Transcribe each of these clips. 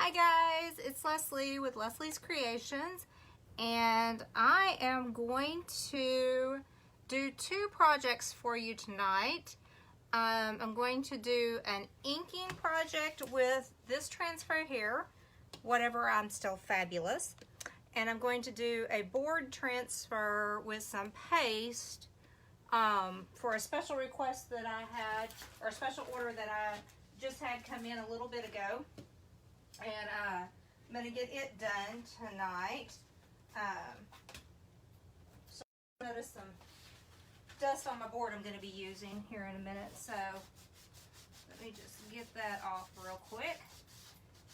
Hi guys, it's Leslie with Leslie's Creations, and I am going to do two projects for you tonight. I'm going to do an inking project with this transfer here, Whatever I'm Still Fabulous, and I'm going to do a board transfer with some paste for a special request that I had, or a special order that I just had come in a little bit ago. And I'm going to get it done tonight. So notice some dust on my board I'm going to be using here in a minute. So let me just get that off real quick.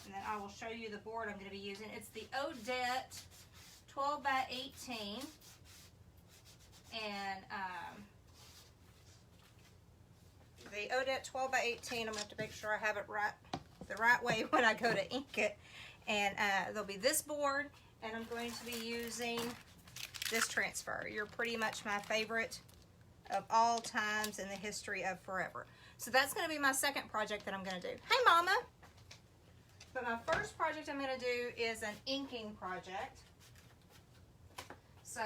And then I will show you the board I'm going to be using. It's the Odette 12 by 18. And the Odette 12 by 18, I'm going to have to make sure I have it right the right way when I go to ink it. And there'll be this board, and I'm going to be using this transfer. You're pretty much my favorite of all times in the history of forever. So that's going to be my second project that I'm going to do. Hey Mama! But my first project I'm going to do is an inking project. So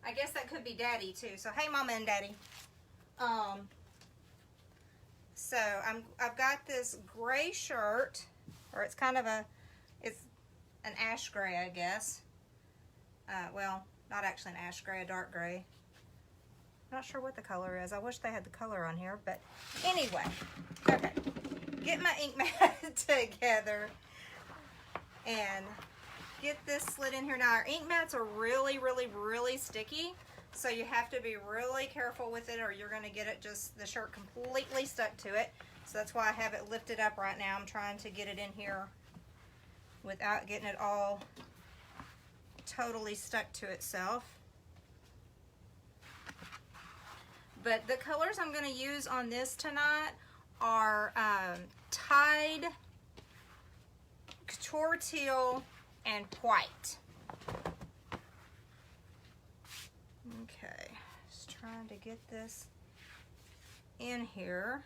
I guess that could be Daddy too. So hey Mama and Daddy. So I've got this gray shirt, or it's kind of it's an ash gray, I guess. Well, not actually an ash gray, a dark gray. I'm not sure what the color is. I wish they had the color on here, but anyway. Okay, get my ink mat together and get this slid in here. Now our ink mats are really, really, really sticky. So you have to be really careful with it, or you're going to get it the shirt completely stuck to it. So that's why I have it lifted up right now. I'm trying to get it in here without getting it all totally stuck to itself. But the colors I'm going to use on this tonight are Tide, Couture, Teal, and White. Okay, just trying to get this in here.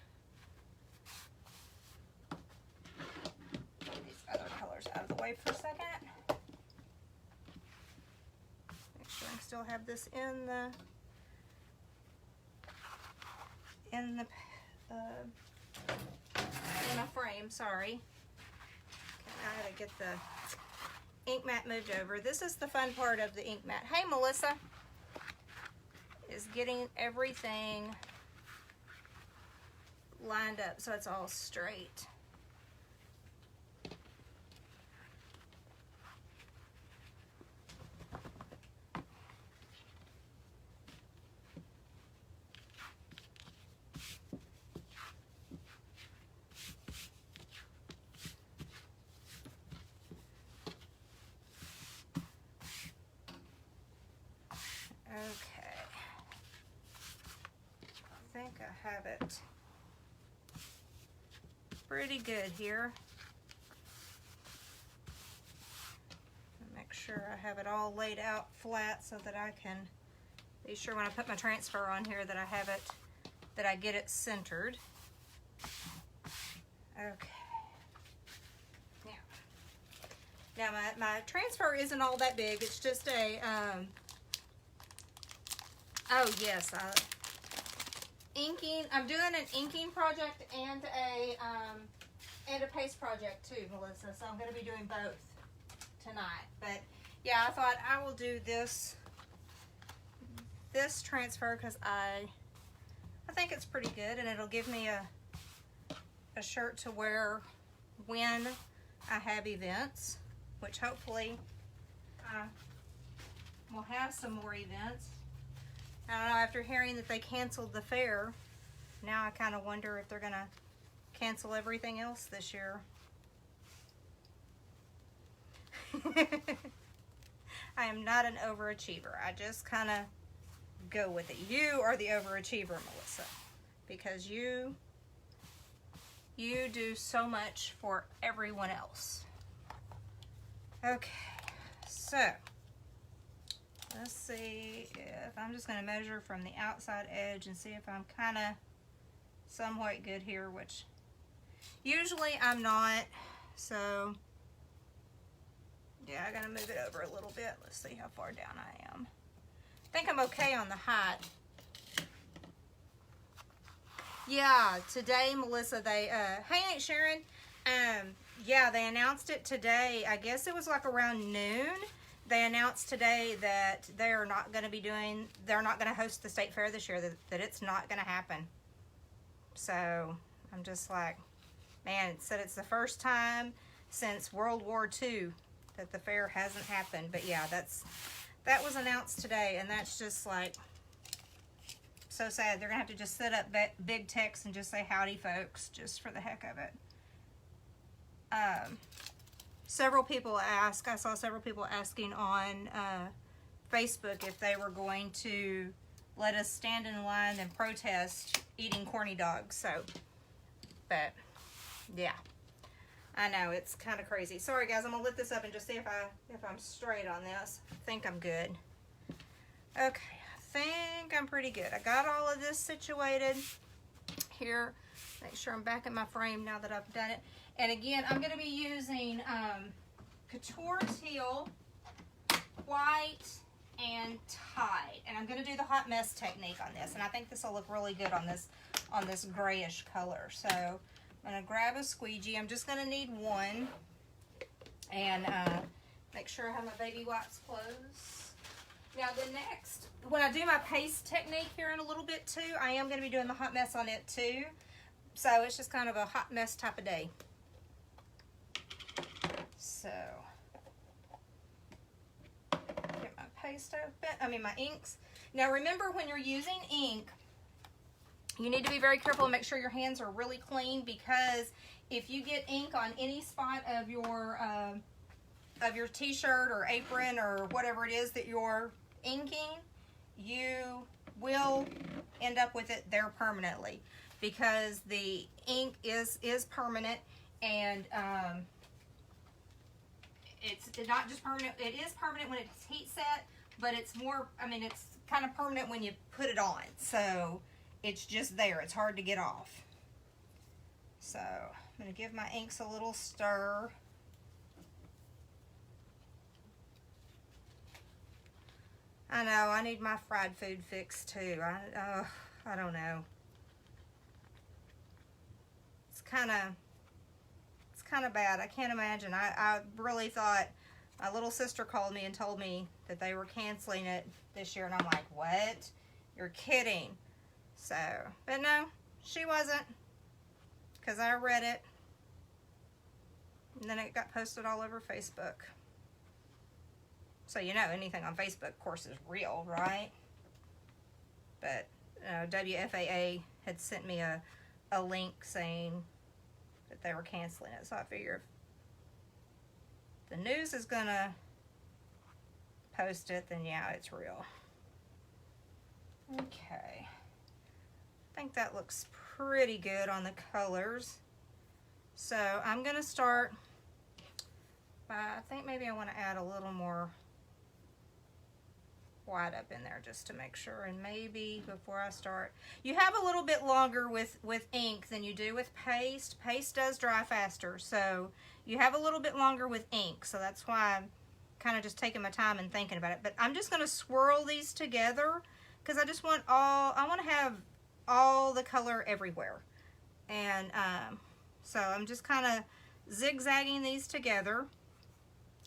Get these other colors out of the way for a second. Make sure I still have this in my frame. Sorry. Okay, I gotta get the ink mat moved over. This is the fun part of the ink mat. Hey, Melissa. Is getting everything lined up so it's all straight. Okay. I think I have it pretty good here. Make sure I have it all laid out flat so that I can be sure when I put my transfer on here that I have it, that I get it centered. Okay. Now my transfer isn't all that big. It's just a, oh yes, inking. I'm doing an inking project and a paste project too, Melissa. So I'm going to be doing both tonight. But yeah, I thought I will do this transfer because I think it's pretty good, and it'll give me a shirt to wear when I have events, which hopefully we'll have some more events. I don't know, after hearing that they canceled the fair, now I kind of wonder if they're going to cancel everything else this year. I am not an overachiever. I just kind of go with it. You are the overachiever, Melissa, because you do so much for everyone else. Okay, so let's see if I'm just going to measure from the outside edge and see if I'm kind of somewhat good here, which usually I'm not. So yeah, I gotta move it over a little bit. Let's see how far down I am. I think I'm okay on the height. Yeah, today, Melissa, they, hey Aunt Sharon, yeah, they announced it today. I guess it was like around noon. They announced today that they're not going to be doing, they're not going to host the state fair this year, that it's not going to happen. So I'm just like, man, it said it's the first time since World War II that the fair hasn't happened. But yeah, that was announced today, and that's just like so sad. They're gonna have to just set up big text and just say howdy folks, just for the heck of it. Several people asked, I saw several people asking on Facebook if they were going to let us stand in line and protest eating corny dogs. So, but yeah, I know it's kind of crazy. Sorry guys, I'm gonna lift this up and just see if I'm straight on this. I think I'm good. Okay, I think I'm pretty good. I got all of this situated here. Make sure I'm back in my frame now that I've done it. And again, I'm going to be using Couture Teal, white, and tide. And I'm going to do the hot mess technique on this. And I think this will look really good on this grayish color. So I'm going to grab a squeegee. I'm just going to need one. And make sure I have my baby wipes close. Now the next, when I do my paste technique here in a little bit too, I am going to be doing the hot mess on it too. So it's just kind of a hot mess type of day. So, get my paste open, my inks. Now remember, when you're using ink, you need to be very careful and make sure your hands are really clean, because if you get ink on any spot of your t-shirt or apron or whatever it is that you're inking, you will end up with it there permanently, because the ink is permanent, and it's not just permanent, it is permanent when it's heat set, but it's more, it's kind of permanent when you put it on. So it's just there, it's hard to get off. So I'm going to give my inks a little stir. I know, I need my fried food fix too. I don't know. It's kind of bad. I can't imagine. I really thought, my little sister called me and told me that they were canceling it this year, and I'm like, what? You're kidding. So, but no, she wasn't, because I read it, and then it got posted all over Facebook. So you know, anything on Facebook, of course, is real, right? But WFAA had sent me a link saying that they were canceling it. So I figure if the news is gonna post it, then yeah, it's real. Okay. I think that looks pretty good on the colors. So I'm gonna start by, I think maybe I want to add a little more white up in there just to make sure. And maybe before I start, you have a little bit longer with ink than you do with paste. Paste does dry faster, so you have a little bit longer with ink, so that's why I'm kind of just taking my time and thinking about it. But I'm just going to swirl these together, because I just want I want to have all the color everywhere. And so I'm just kind of zigzagging these together.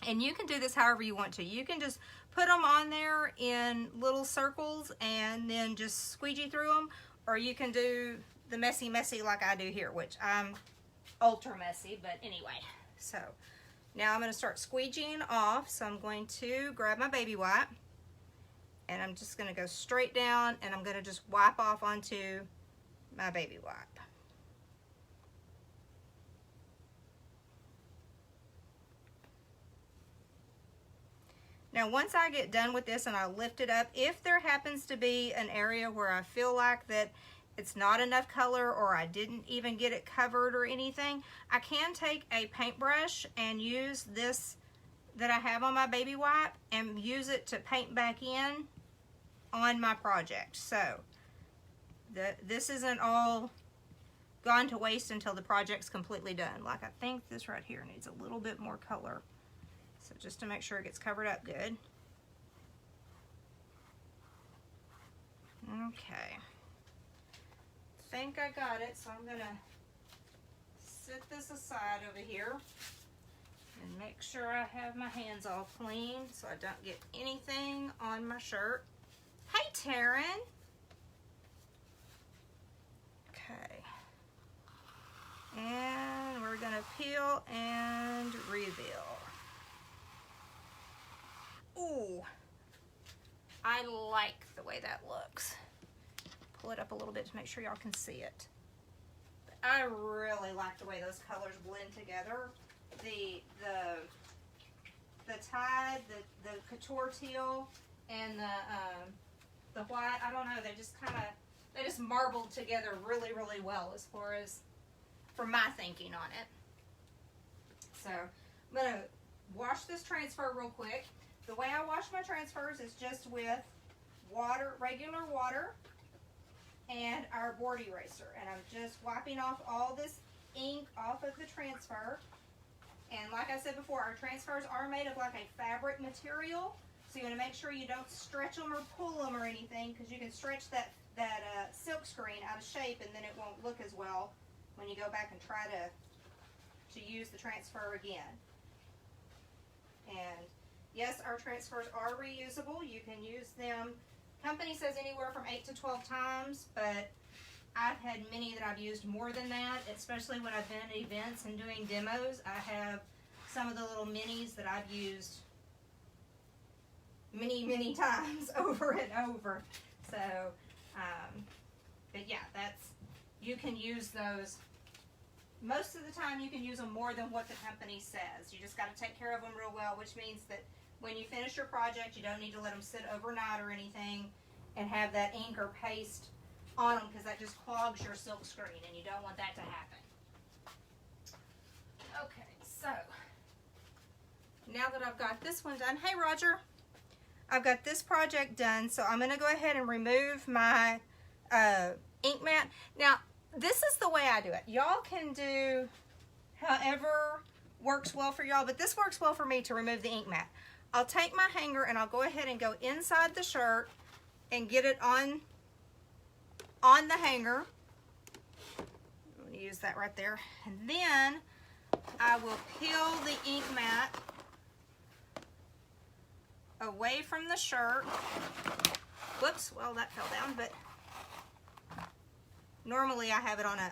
And you can do this however you want to. You can just put them on there in little circles and then just squeegee through them, or you can do the messy like I do here, which I'm ultra messy, but anyway. So now I'm going to start squeegeeing off. So I'm going to grab my baby wipe, and I'm just going to go straight down, and I'm going to just wipe off onto my baby wipe. Now once I get done with this and I lift it up, if there happens to be an area where I feel like that it's not enough color, or I didn't even get it covered or anything, I can take a paintbrush and use this that I have on my baby wipe and use it to paint back in on my project. So this isn't all gone to waste until the project's completely done. Like I think this right here needs a little bit more color. So just to make sure it gets covered up good. Okay. I think I got it, so I'm gonna set this aside over here and make sure I have my hands all clean so I don't get anything on my shirt. Hey, Taryn. Okay. And we're gonna peel and reveal. Ooh, I like the way that looks. Pull it up a little bit to make sure y'all can see it. But I really like the way those colors blend together. The tide, the Couture teal, and the white. I don't know. They just marbled together really, really well as far as for my thinking on it. So I'm gonna wash this transfer real quick. The way I wash my transfers is just with water, regular water, and our board eraser. And I'm just wiping off all this ink off of the transfer. And like I said before, our transfers are made of like a fabric material. So you want to make sure you don't stretch them or pull them or anything, because you can stretch that silk screen out of shape and then it won't look as well when you go back and try to use the transfer again. And yes, our transfers are reusable. You can use them. Company says anywhere from 8 to 12 times, but I've had many that I've used more than that, especially when I've been at events and doing demos. I have some of the little minis that I've used many, many times over and over. So, but yeah, you can use those. Most of the time you can use them more than what the company says. You just got to take care of them real well, which means that when you finish your project, you don't need to let them sit overnight or anything and have that ink or paste on them, because that just clogs your silk screen and you don't want that to happen. Okay, so now that I've got this one done, hey Roger, I've got this project done, so I'm going to go ahead and remove my ink mat. Now, this is the way I do it. Y'all can do however works well for y'all, but this works well for me to remove the ink mat. I'll take my hanger and I'll go ahead and go inside the shirt and get it on the hanger. I'm going to use that right there. And then I will peel the ink mat away from the shirt. Whoops, well that fell down, but normally I have it on a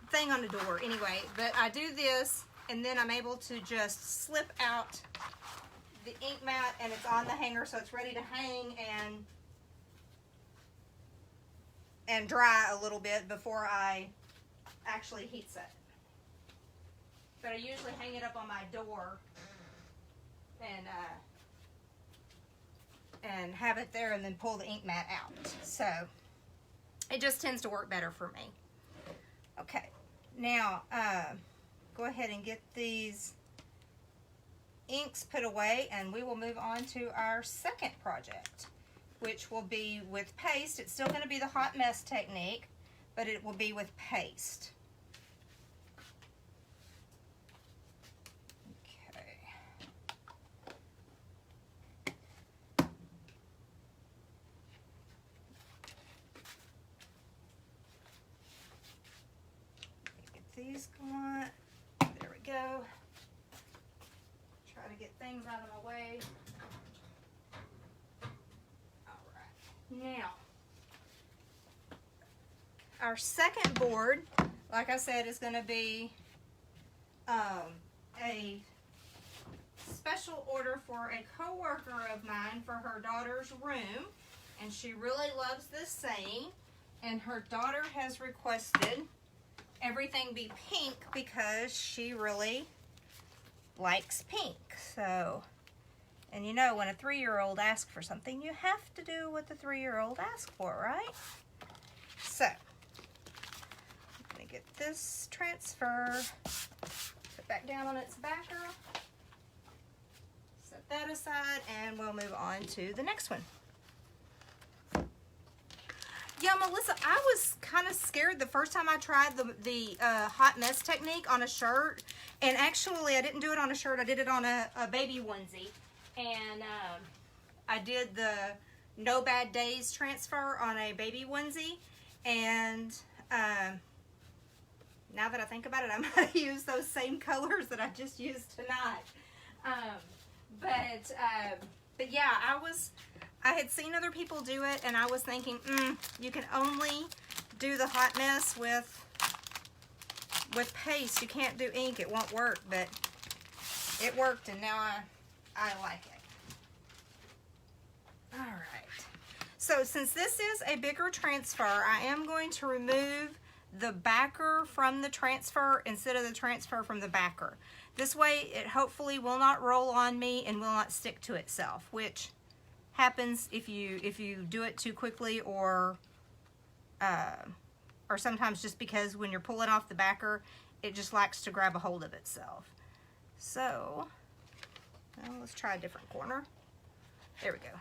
thing on the door anyway, but I do this and then I'm able to just slip out the ink mat and it's on the hanger, so it's ready to hang and dry a little bit before I actually heat set it. But I usually hang it up on my door and have it there and then pull the ink mat out. So it just tends to work better for me. Okay, now go ahead and get these inks put away and we will move on to our second project, which will be with paste. It's still going to be the hot mess technique, but it will be with paste. These going, there we go. Try to get things out of my way. All right, now our second board, like I said, is going to be a special order for a coworker of mine for her daughter's room, and she really loves this saying, and her daughter has requested everything be pink because she really likes pink. So, and you know, when a 3-year-old asks for something, you have to do what the 3-year-old asks for, right? So, I'm going to get this transfer, put back down on its backer, set that aside, and we'll move on to the next one. Yeah, Melissa, I was kind of scared the first time I tried the hot mess technique on a shirt. And actually, I didn't do it on a shirt. I did it on a baby onesie. And I did the No Bad Days transfer on a baby onesie. And now that I think about it, I'm going to use those same colors that I just used tonight. But yeah, I had seen other people do it, and I was thinking, you can only do the hot mess with paste. You can't do ink. It won't work, but it worked, and now I like it. All right. So since this is a bigger transfer, I am going to remove the backer from the transfer instead of the transfer from the backer. This way, it hopefully will not roll on me and will not stick to itself, which happens if you do it too quickly, or sometimes just because when you're pulling off the backer, it just likes to grab a hold of itself. So, well, let's try a different corner. There we go.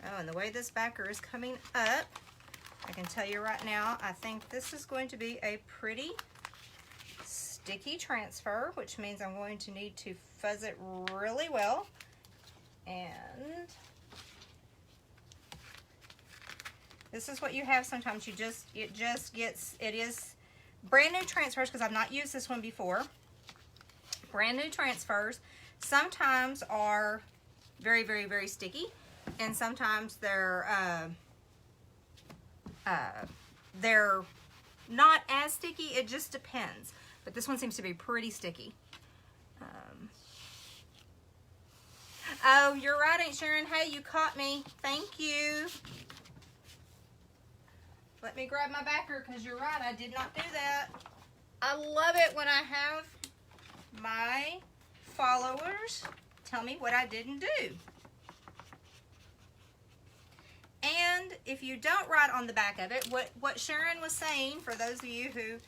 Oh, and the way this backer is coming up, I can tell you right now, I think this is going to be a pretty sticky transfer, which means I'm going to need to fuzz it really well. And this is what you have sometimes. It is brand new transfers, because I've not used this one before. Brand new transfers sometimes are very, very, very sticky, and sometimes they're not as sticky. It just depends. But this one seems to be pretty sticky. Oh, you're right, Aunt Sharon. Hey, you caught me. Thank you. Let me grab my backer, because you're right. I did not do that. I love it when I have my followers tell me what I didn't do. And if you don't write on the back of it, what Sharon was saying, for those of you who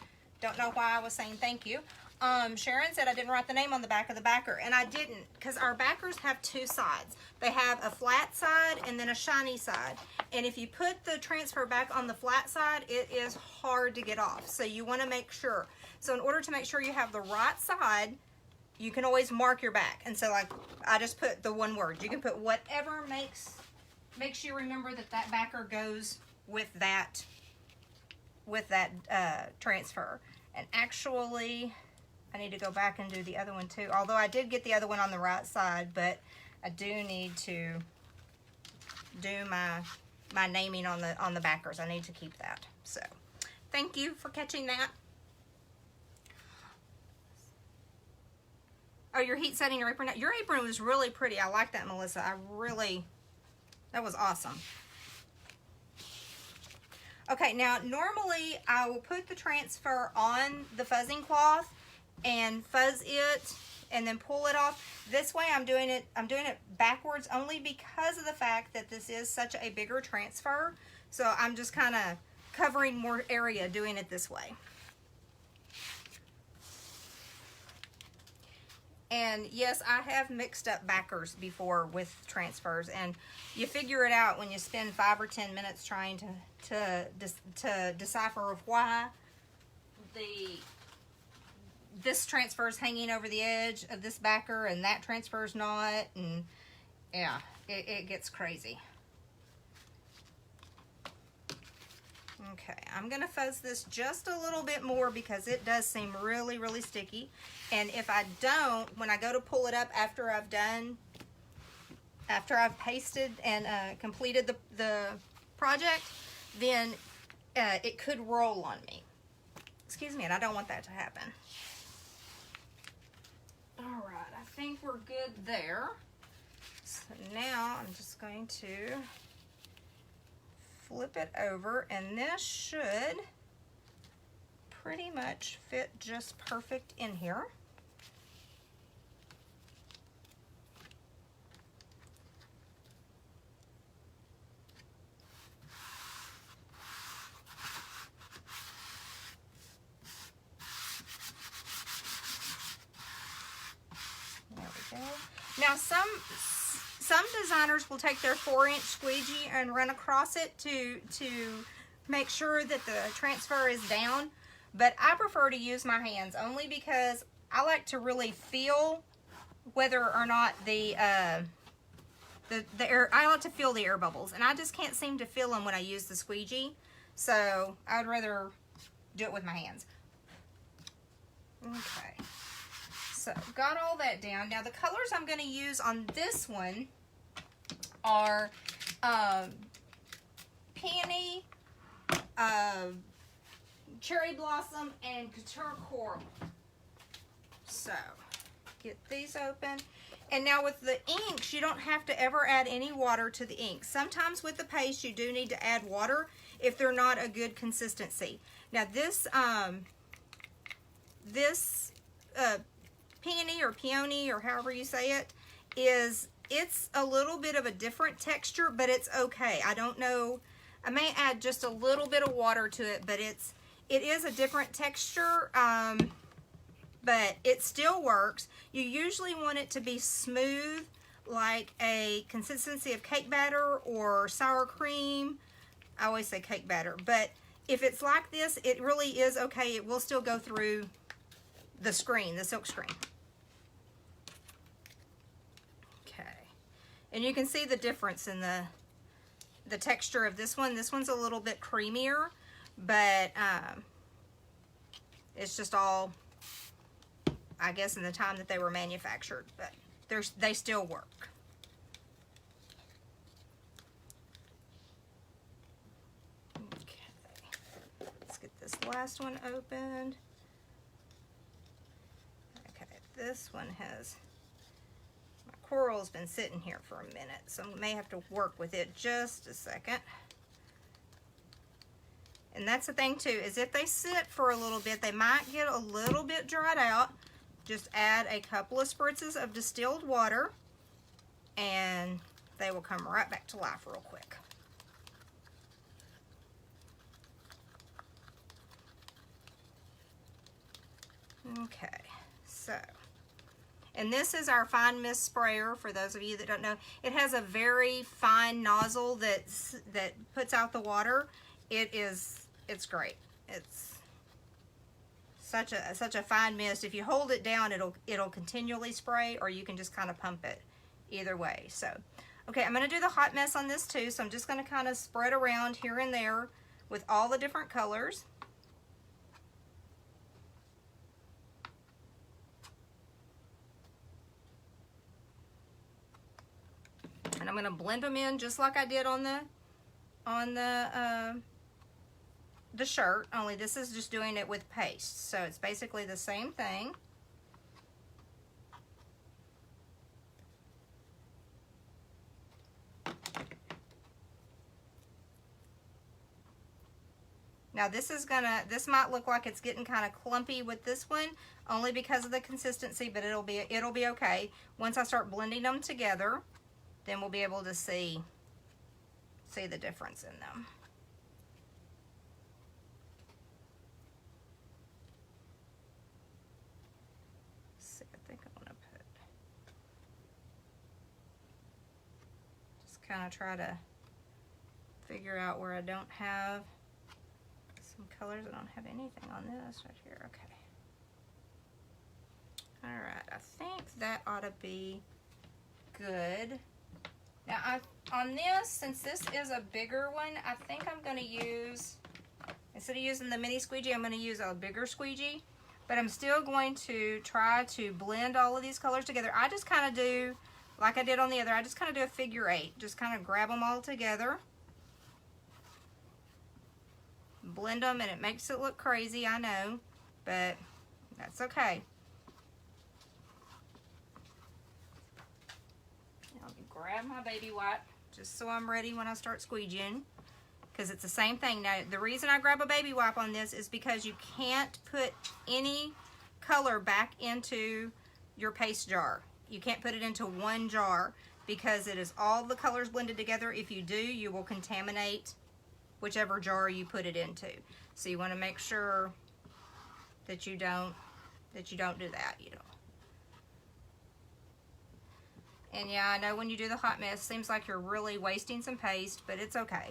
don't know why I was saying thank you, Sharon said I didn't write the name on the back of the backer, and I didn't, because our backers have two sides. They have a flat side and then a shiny side, and if you put the transfer back on the flat side, it is hard to get off, so you want to make sure. So in order to make sure you have the right side, you can always mark your back. And so, like, I just put the one word. You can put whatever makes you remember that backer goes with that transfer. And actually, I need to go back and do the other one too. Although I did get the other one on the right side, but I do need to do my naming on the backers. I need to keep that. So, thank you for catching that. Oh, you're heat setting your apron now. Your apron was really pretty. I like that, Melissa. That was awesome. Okay, now normally I will put the transfer on the fuzzing cloth and fuzz it and then pull it off. This way I'm doing it backwards, only because of the fact that this is such a bigger transfer. So I'm just kind of covering more area doing it this way. And yes, I have mixed up backers before with transfers, and you figure it out when you spend 5 or 10 minutes trying to decipher why this transfer is hanging over the edge of this backer and that transfer is not, and yeah, it gets crazy. Okay, I'm going to fuzz this just a little bit more because it does seem really, really sticky. And if I don't, when I go to pull it up after I've pasted and completed the project, then it could roll on me. Excuse me, and I don't want that to happen. All right, I think we're good there. So now I'm just going to flip it over, and this should pretty much fit just perfect in here. There we go. Now some some designers will take their 4-inch squeegee and run across it to make sure that the transfer is down. But I prefer to use my hands only because I like to really feel whether or not the air, I like to feel the air bubbles, and I just can't seem to feel them when I use the squeegee. So I'd rather do it with my hands. Okay, so got all that down. Now the colors I'm going to use on this one are Peony, Cherry Blossom, and Couture Coral. So get these open. And now with the inks, you don't have to ever add any water to the ink. Sometimes with the paste, you do need to add water if they're not a good consistency. Now this Peony or Peony or however you say it, it's a little bit of a different texture, but it's okay. I don't know, I may add just a little bit of water to it, but it is a different texture, but it still works. You usually want it to be smooth, like a consistency of cake batter or sour cream. I always say cake batter, but if it's like this, it really is okay. It will still go through the screen, the silk screen. Okay, and you can see the difference in the texture of this one. This one's a little bit creamier, but it's just all, I guess, in the time that they were manufactured, but they still work. Okay, let's get this last one opened. Okay, this one has, my coral's been sitting here for a minute, so I may have to work with it just a second. And that's the thing too, is if they sit for a little bit, they might get a little bit dried out. Just add a couple of spritzes of distilled water and they will come right back to life real quick. Okay, so, and this is our fine mist sprayer. For those of you that don't know, it has a very fine nozzle that puts out the water. It's great. It's such a fine mist. If you hold it down, it'll continually spray, or you can just kind of pump it. Either way. So, okay, I'm going to do the hot mess on this too. So I'm just going to kind of spread around here and there with all the different colors. And I'm going to blend them in just like I did on the shirt, only this is just doing it with paste. So it's basically the same thing. Now this might look like it's getting kind of clumpy with this one, only because of the consistency, but it'll be okay. Once I start blending them together, then we'll be able to see the difference in them. See, I think I want to just kind of try to figure out where I don't have some colors. I don't have anything on this right here. Okay. All right, I think that ought to be good. Now, on this, since this is a bigger one, I think I'm going to use, instead of using the mini squeegee, I'm going to use a bigger squeegee. But I'm still going to try to blend all of these colors together. I just kind of do, like I did on the other, I just kind of do a figure 8. Just kind of grab them all together. Blend them, and it makes it look crazy, I know. But that's okay. Grab my baby wipe just so I'm ready when I start squeegeeing, because it's the same thing. Now the reason I grab a baby wipe on this is because you can't put any color back into your paste jar. You can't put it into one jar because it is all the colors blended together. If you do, you will contaminate whichever jar you put it into. So you want to make sure that you don't do that, you know. And yeah, I know when you do the hot mess, seems like you're really wasting some paste, but it's okay.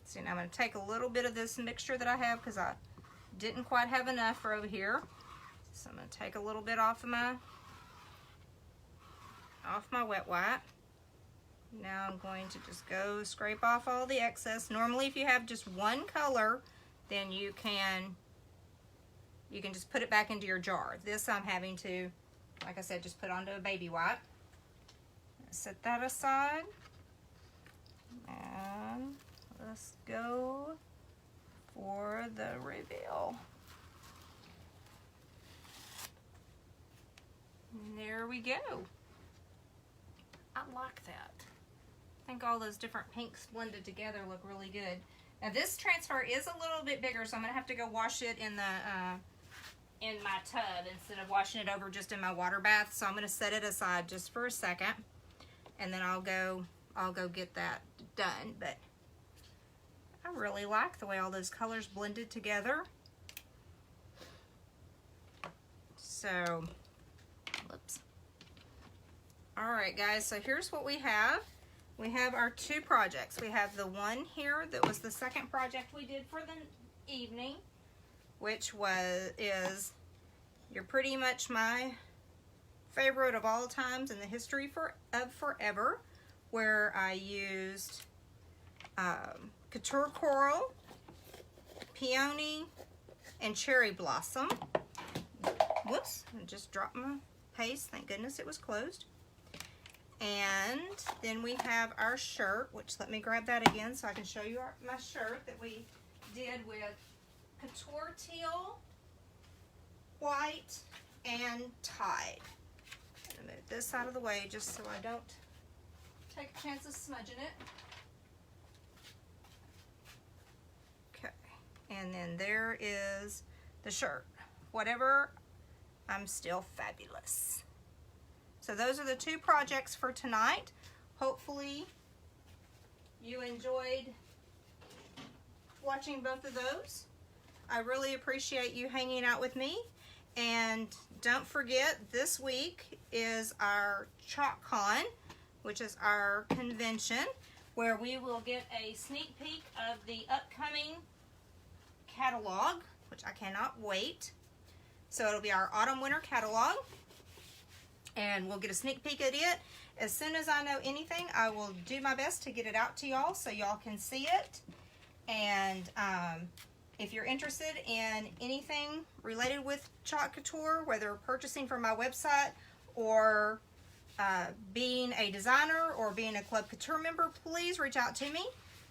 See, now I'm going to take a little bit of this mixture that I have because I didn't quite have enough for over here. So I'm going to take a little bit off my wet wipe. Now I'm going to just go scrape off all the excess. Normally if you have just one color, then you can just put it back into your jar. This I'm having to, like I said, just put onto a baby wipe. Set that aside. And let's go for the reveal. And there we go. I like that. I think all those different pinks blended together look really good. Now this transfer is a little bit bigger, so I'm gonna have to go wash it in the in my tub instead of washing it over just in my water bath. So I'm gonna set it aside just for a second, and then I'll go get that done. But I really like the way all those colors blended together. So, whoops. All right, guys, so here's what we have. We have our two projects. We have the one here that was the second project we did for the evening, which is you're pretty much my favorite of all times in the history of forever, where I used Couture Coral, Peony, and Cherry Blossom. Whoops, I just dropped my paste. Thank goodness it was closed. And then we have our shirt, which let me grab that again so I can show you my shirt that we did with Couture Teal, White, and Tide. I'm gonna move this out of the way just so I don't take a chance of smudging it. Okay, and then there is the shirt. Whatever, I'm still fabulous. So those are the two projects for tonight. Hopefully you enjoyed watching both of those. I really appreciate you hanging out with me. And don't forget, this week is our ChalkCon, which is our convention, where we will get a sneak peek of the upcoming catalog, which I cannot wait. So it'll be our autumn-winter catalog, and we'll get a sneak peek at it. As soon as I know anything, I will do my best to get it out to y'all so y'all can see it. And if you're interested in anything related with Chalk Couture, whether purchasing from my website or being a designer or being a Club Couture member, please reach out to me.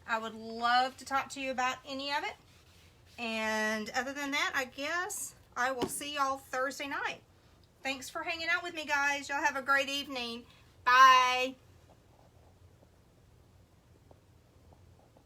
I would love to talk to you about any of it. And other than that, I guess I will see y'all Thursday night. Thanks for hanging out with me, guys. Y'all have a great evening. Bye.